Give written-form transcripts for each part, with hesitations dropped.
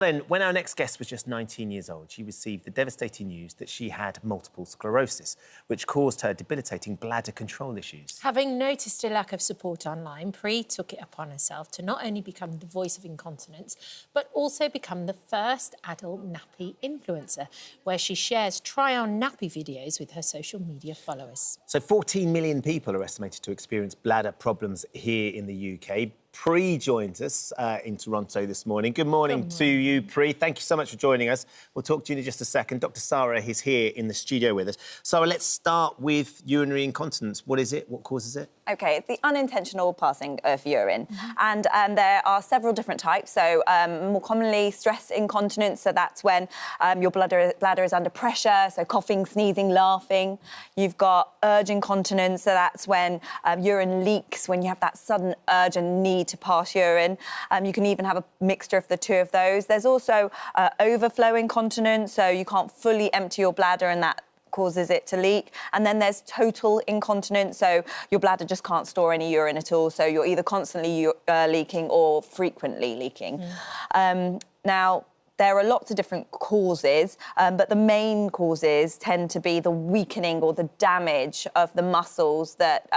Then, when our next guest was just 19 years old, she received the devastating news that she had multiple sclerosis, which caused her debilitating bladder control issues. Having noticed a lack of support online, Pree took it upon herself to not only become the voice of incontinence, but also become the first adult nappy influencer, where she shares try-on nappy videos with her social media followers. So 14 million people are estimated to experience bladder problems here in the UK. Pree joins us in Toronto this morning. Good morning to you, Pree. Thank you so much for joining us. We'll talk to you in just a second. Dr Sara is here in the studio with us. Sara, let's start with urinary incontinence. What is it? What causes it? OK, it's the unintentional passing of urine. And there are several different types. So more commonly, stress incontinence. So that's when your bladder is under pressure. So coughing, sneezing, laughing. You've got urge incontinence. So that's when urine leaks, when you have that sudden urge and need to pass urine. You can even have a mixture of the two of those. There's also overflow incontinence. So you can't fully empty your bladder and that causes it to leak. And then there's total incontinence, so your bladder just can't store any urine at all, so you're either constantly leaking or frequently leaking. Now, there are lots of different causes, but the main causes tend to be the weakening or the damage of the muscles that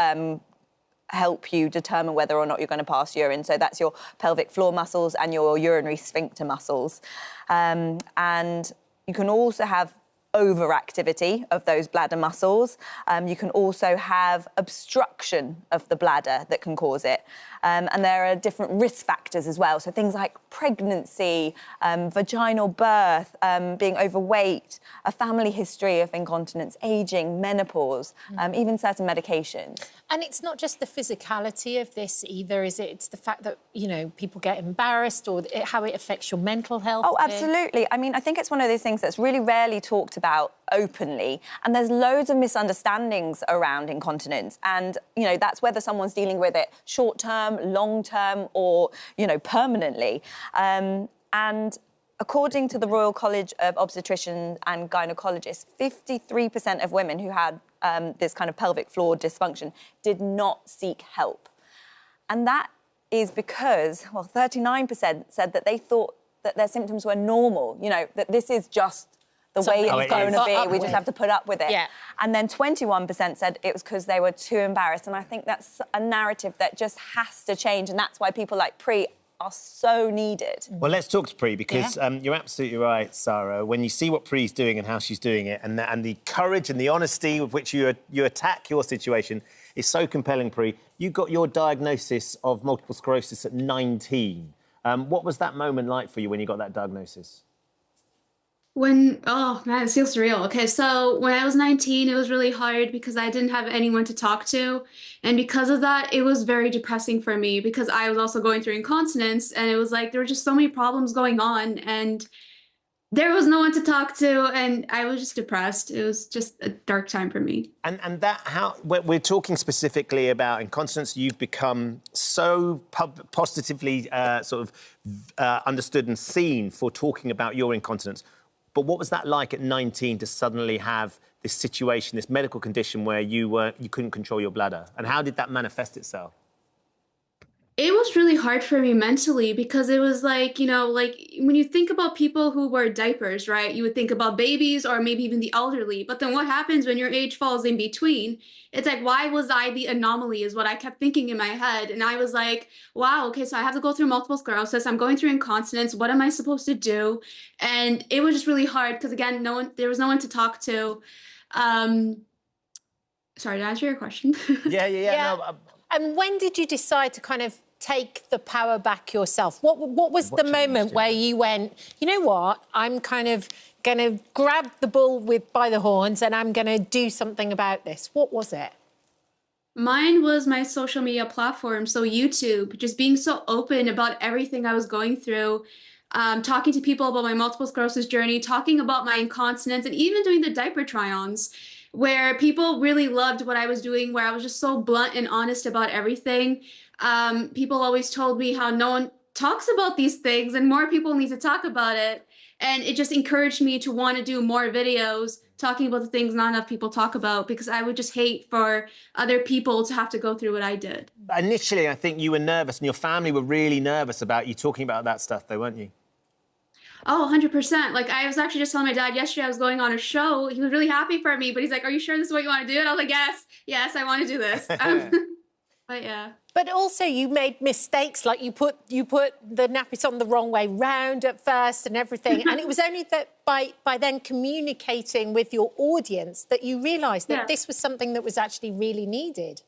help you determine whether or not you're going to pass urine. So that's your pelvic floor muscles and your urinary sphincter muscles. And you can also have overactivity of those bladder muscles. You can also have obstruction of the bladder that can cause it. And there are different risk factors as well. So things like pregnancy, vaginal birth, being overweight, a family history of incontinence, ageing, menopause, even certain medications. And it's not just the physicality of this either, is it? It's the fact that, you know, people get embarrassed or how it affects your mental health. Oh, absolutely. I mean, I think it's one of those things that's really rarely talked about openly, and there's loads of misunderstandings around incontinence, and you know, that's whether someone's dealing with it short term, long term, or you know, permanently. And according to the Royal College of Obstetricians and Gynecologists, 53% of women who had this kind of pelvic floor dysfunction did not seek help, and that is because, well, 39% said that they thought that their symptoms were normal, you know, that this is just the way it's going to be, we just have to put up with it. Yeah. And then 21% said it was because they were too embarrassed. And I think that's a narrative that just has to change, and that's why people like Pree are so needed. Well, let's talk to Pree, because you're absolutely right, Sara. When you see what Pree's doing and how she's doing it, and the courage and the honesty with which you attack your situation is so compelling, Pree. You got your diagnosis of multiple sclerosis at 19. What was that moment like for you when you got that diagnosis? Oh man, it feels surreal. Okay, so when I was 19, it was really hard because I didn't have anyone to talk to. And because of that, it was very depressing for me because I was also going through incontinence, and it was like there were just so many problems going on and there was no one to talk to, and I was just depressed. It was just a dark time for me. And that, how, we're talking specifically about incontinence. You've become so positively understood and seen for talking about your incontinence. But what was that like at 19 to suddenly have this situation, this medical condition where you couldn't control your bladder? And how did that manifest itself? It was really hard for me mentally because it was like, you know, like when you think about people who wear diapers, right? You would think about babies or maybe even the elderly. But then what happens when your age falls in between? It's like, why was I the anomaly is what I kept thinking in my head. And I was like, wow, okay, so I have to go through multiple sclerosis. I'm going through incontinence. What am I supposed to do? And it was just really hard because, again, there was no one to talk to. Sorry, did I answer your question? Yeah. No, And when did you decide to kind of take the power back yourself? What was the moment where you went, you know what, I'm kind of going to grab the bull by the horns and I'm going to do something about this? What was it? Mine was my social media platform, so YouTube, just being so open about everything I was going through, talking to people about my multiple sclerosis journey, talking about my incontinence, and even doing the diaper try-ons, where people really loved what I was doing, where I was just so blunt and honest about everything. People always told me how no one talks about these things and more people need to talk about it. And it just encouraged me to want to do more videos talking about the things not enough people talk about, because I would just hate for other people to have to go through what I did. Initially, I think you were nervous and your family were really nervous about you talking about that stuff though, weren't you? Oh, 100%. Like I was actually just telling my dad yesterday I was going on a show. He was really happy for me, but he's like, "Are you sure this is what you want to do?" And I was like, "Yes, yes, I want to do this." But yeah. But also you made mistakes, like you put the nappies on the wrong way round at first and everything. And it was only that by then communicating with your audience that you realised that this was something that was actually really needed.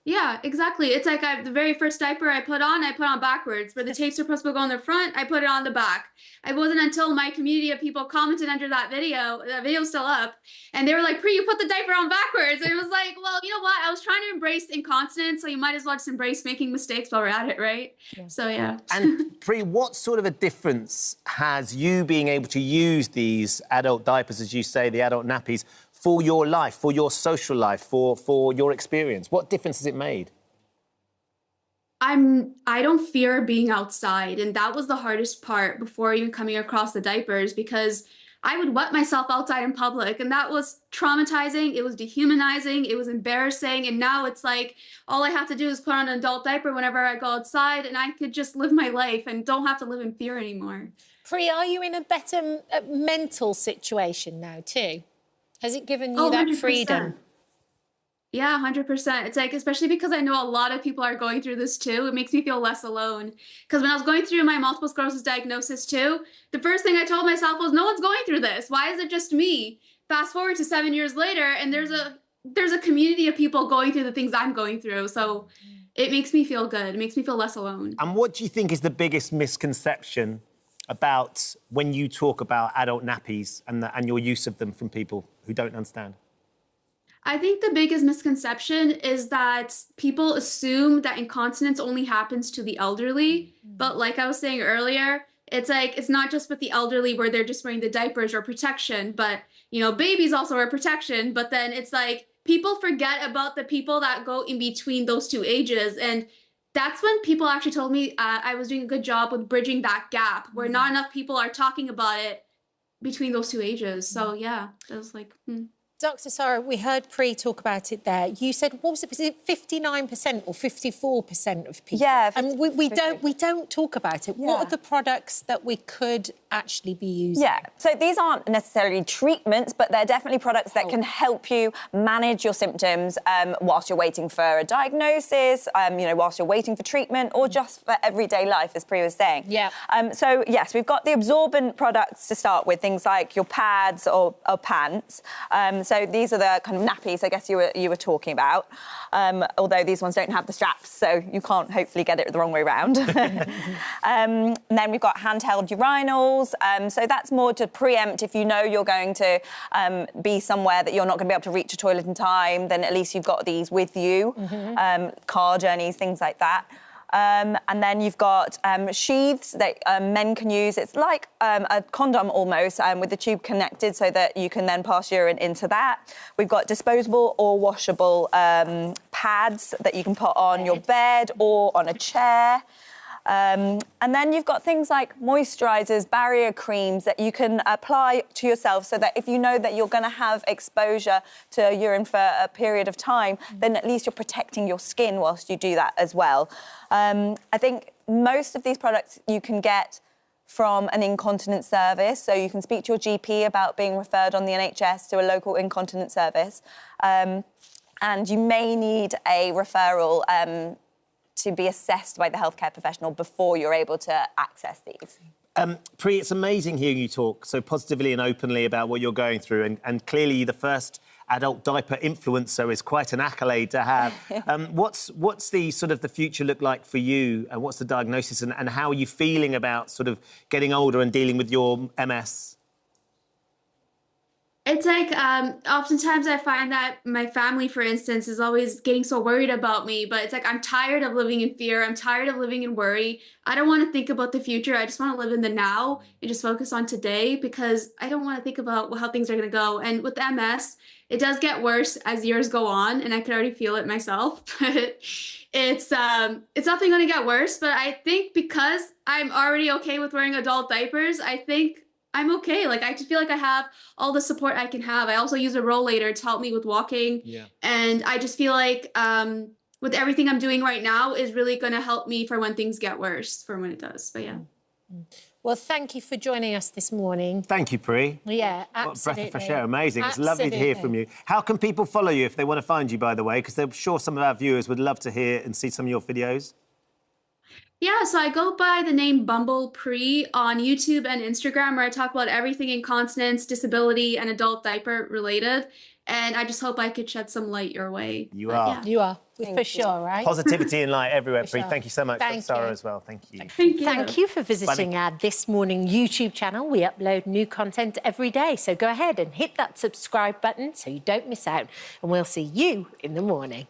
Yeah, exactly. It's like the very first diaper I put on backwards. Where the tapes are supposed to go on the front, I put it on the back. It wasn't until my community of people commented under that video's still up, and they were like, "Pree, you put the diaper on backwards." And it was like, well, you know what? I was trying to embrace incontinence, so you might as well just embrace making mistakes while we're at it, right? Yeah. So, yeah. And Pree, what sort of a difference has you being able to use these adult diapers, as you say, the adult nappies, for your life, for your social life, for your experience? What difference has it made? I don't fear being outside, and that was the hardest part before even coming across the diapers, because I would wet myself outside in public, and that was traumatizing, it was dehumanizing, it was embarrassing, and now it's like all I have to do is put on an adult diaper whenever I go outside, and I could just live my life and don't have to live in fear anymore. Pree, are you in a better mental situation now too? Has it given you that 100%. freedom? Yeah, 100%. It's like, especially because I know a lot of people are going through this too, it makes me feel less alone. Because when I was going through my multiple sclerosis diagnosis too, the first thing I told myself was, no one's going through this. Why is it just me? Fast forward to 7 years later, and there's a community of people going through the things I'm going through. So it makes me feel good. It makes me feel less alone. And what do you think is the biggest misconception about when you talk about adult nappies and your use of them from people who don't understand? I think the biggest misconception is that people assume that incontinence only happens to the elderly. But like I was saying earlier, it's like, it's not just with the elderly where they're just wearing the diapers or protection, but, you know, babies also wear protection. But then it's like, people forget about the people that go in between those two ages. And that's when people actually told me I was doing a good job with bridging that gap, where not enough people are talking about it between those two ages. So yeah, it was like, Dr Sara, we heard Pree talk about it there. You said, what was it 59% or 54% of people? Yeah. And we don't talk about it. Yeah. What are the products that we could actually be using? Yeah, so these aren't necessarily treatments, but they're definitely products that can help you manage your symptoms whilst you're waiting for a diagnosis, you know, whilst you're waiting for treatment, or just for everyday life, as Pree was saying. Yeah. So, yes, we've got the absorbent products to start with, things like your pads or pants. So these are the kind of nappies, I guess you were talking about, although these ones don't have the straps, so you can't hopefully get it the wrong way round. And then we've got handheld urinals. So that's more to preempt if you know you're going to be somewhere that you're not going to be able to reach a toilet in time, then at least you've got these with you, car journeys, things like that. And then you've got sheaths that men can use. It's like a condom almost, with the tube connected so that you can then pass urine into that. We've got disposable or washable pads that you can put on your bed or on a chair. And then you've got things like moisturisers, barrier creams that you can apply to yourself so that if you know that you're going to have exposure to urine for a period of time, then at least you're protecting your skin whilst you do that as well. I think most of these products you can get from an incontinence service, so you can speak to your GP about being referred on the NHS to a local incontinence service. And you may need a referral to be assessed by the healthcare professional before you're able to access these. Pree, it's amazing hearing you talk so positively and openly about what you're going through, and clearly the first adult diaper influencer is quite an accolade to have. What's the sort of the future look like for you, and what's the diagnosis, and how are you feeling about sort of getting older and dealing with your MS? It's like, oftentimes I find that my family, for instance, is always getting so worried about me, but it's like, I'm tired of living in fear. I'm tired of living in worry. I don't want to think about the future. I just want to live in the now and just focus on today, because I don't want to think about how things are going to go. And with MS, it does get worse as years go on, and I can already feel it myself. It's definitely going to get worse, but I think because I'm already okay with wearing adult diapers, I think I'm okay. Like, I just feel like I have all the support I can have. I also use a rollator to help me with walking. Yeah. And I just feel like with everything I'm doing right now is really going to help me for when things get worse, for when it does. But yeah. Well, thank you for joining us this morning. Thank you, Pree. Yeah, absolutely. What a breath of fresh air. Amazing. Absolutely. It's lovely to hear from you. How can people follow you if they want to find you, by the way? Because I'm sure some of our viewers would love to hear and see some of your videos. Yeah, so I go by the name Bumble Pree on YouTube and Instagram, where I talk about everything incontinence, disability, and adult diaper related. And I just hope I could shed some light your way. You are. Yeah. You are, for sure, right? Positivity and light everywhere, Pree. sure. Thank you so much, Dr Sara, you. as well. Thank you. Thank you. Thank you for visiting our This Morning YouTube channel. We upload new content every day, so go ahead and hit that subscribe button so you don't miss out. And we'll see you in the morning.